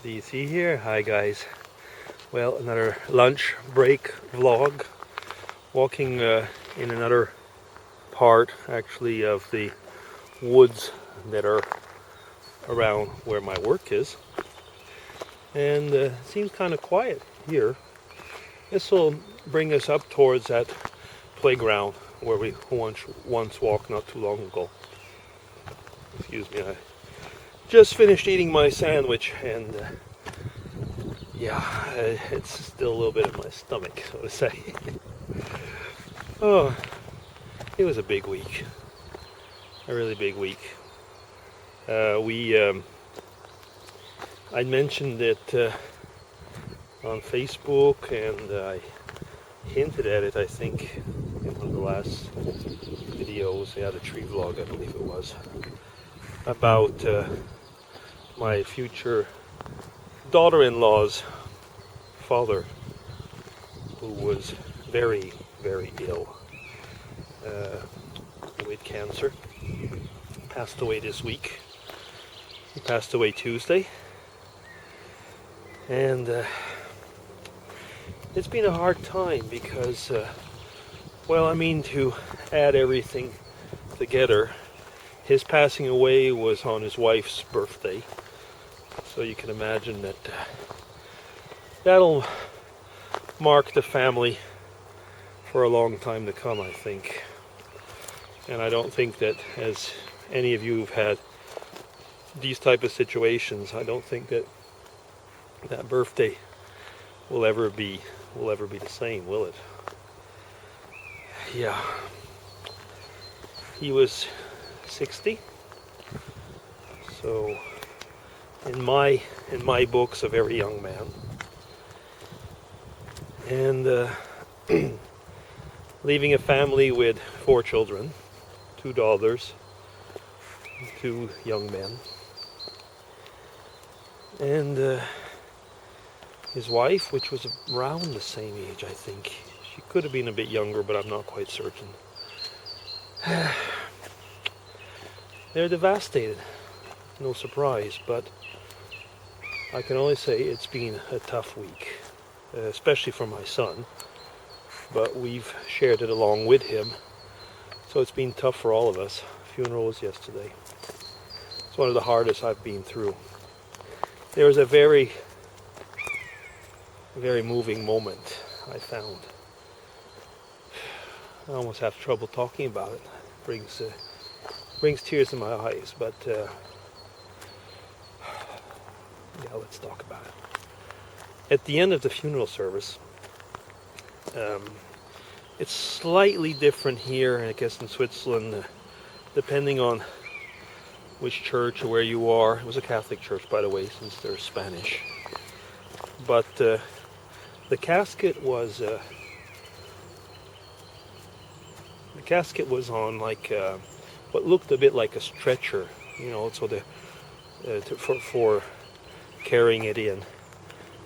Do you see here? Hi guys. Well, another lunch break vlog. Walking in another part actually of the woods that are around where my work is. And it seems kind of quiet here. This will bring us up towards that playground where we once walked not too long ago. Excuse me, I just finished eating my sandwich and it's still a little bit in my stomach, so to say. Oh, it was a big week. A really big week. I mentioned it on Facebook, and I hinted at it, I think, in one of the last videos, the tree vlog, I believe it was, about my future daughter-in-law's father, who was very, very ill with cancer. Passed away this week. He passed away Tuesday. And it's been a hard time because, to add everything together, his passing away was on his wife's birthday. So you can imagine that that'll mark the family for a long time to come, I think. And I don't think that, as any of you have had these type of situations, I don't think that that birthday will ever be the same, will it? Yeah. He was 60. So in my books, a very young man. And leaving a family with 4 children, 2 daughters, 2 young men. And his wife, which was around the same age, I think. She could have been a bit younger, but I'm not quite certain. They're devastated. No surprise, but I can only say it's been a tough week, especially for my son. But we've shared it along with him, so it's been tough for all of us. Funeral was yesterday. It's one of the hardest I've been through. There was a very, very moving moment I found. I almost have trouble talking about it. It brings tears in my eyes, but let's talk about it. At the end of the funeral service, it's slightly different here, I guess, in Switzerland, depending on which church or where you are. It was a Catholic church, by the way, since they're Spanish. But the casket was on like what looked a bit like a stretcher, so for carrying it in.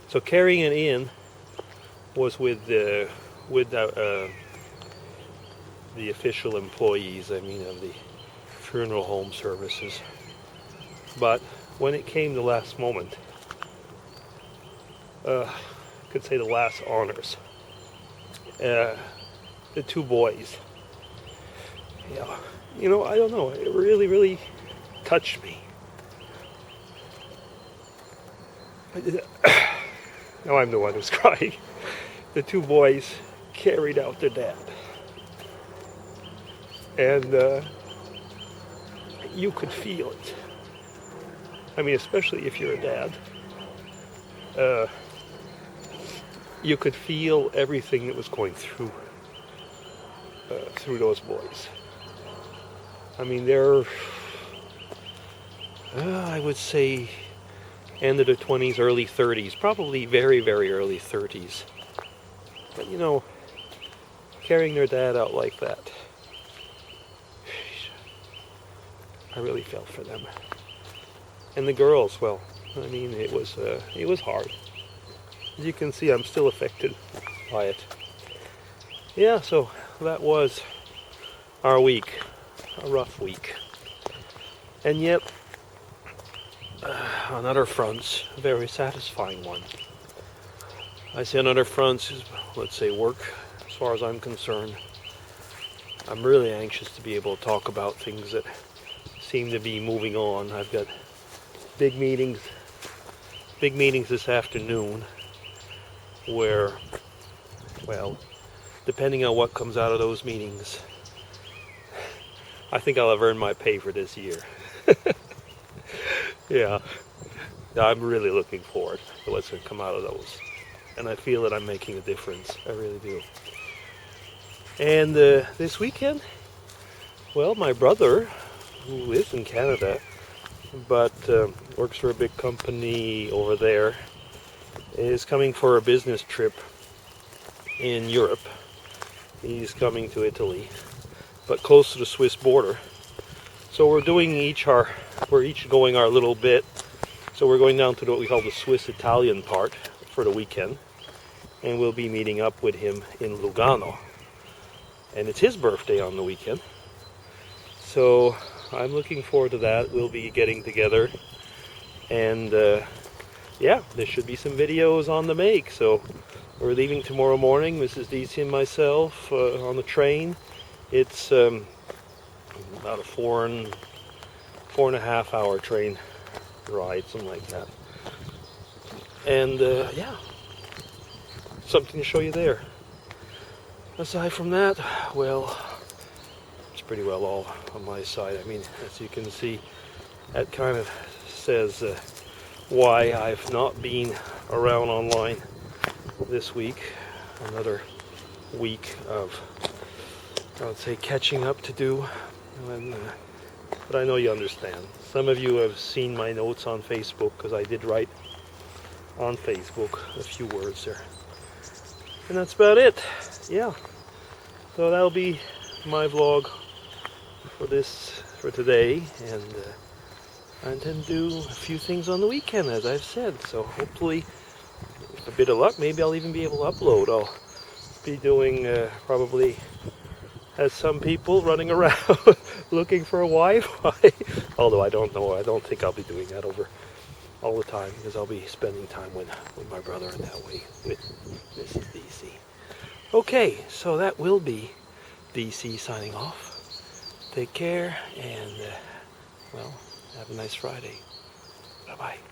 So carrying it in was with the official employees, of the funeral home services. But when it came the last moment, I could say the last honors, the 2 boys, I don't know, it really, really touched me. Now I'm the one who's crying. The 2 boys carried out their dad. And you could feel it. Especially if you're a dad. You could feel everything that was going through those boys. They're, I would say, end of the 20s, early 30s, probably very, very early 30s. But carrying their dad out like that, I really felt for them. And the girls, it was hard. As you can see, I'm still affected by it. Yeah, so that was our week, a rough week. And yet, on other fronts, a very satisfying one. I say on other fronts, let's say work, as far as I'm concerned. I'm really anxious to be able to talk about things that seem to be moving on. I've got big meetings this afternoon where, well, depending on what comes out of those meetings, I think I'll have earned my pay for this year. Yeah, I'm really looking forward to what's going to come out of those. And I feel that I'm making a difference. I really do. And this weekend, well, my brother, who lives in Canada, but works for a big company over there, is coming for a business trip in Europe. He's coming to Italy, but close to the Swiss border. So we're each going our little bit. So we're going down to what we call the Swiss-Italian part for the weekend, and we'll be meeting up with him in Lugano. And it's his birthday on the weekend, so I'm looking forward to that. We'll be getting together, and yeah, there should be some videos on the make. So we're leaving tomorrow morning, Mrs. DC and myself, on the train. It's about a 4.5 hour train ride, something like that. And yeah, something to show you there. Aside from that, well, it's pretty well all on my side. I mean, as you can see, that kind of says why I've not been around online this week. Another week of, I would say, catching up to do. And, but I know you understand. Some of you have seen my notes on Facebook, because I did write on Facebook a few words there. And that's about it. Yeah. So that'll be my vlog for today, and I intend to do a few things on the weekend, as I've said. So hopefully, with a bit of luck, maybe I'll even be able to upload. I'll be doing probably, as some people, running around looking for a Wi-Fi. Although I don't know, I don't think I'll be doing that over all the time, because I'll be spending time with my brother in that way, with Mrs. DC. Okay, so that will be DC signing off. Take care, and well, have a nice Friday. Bye-bye.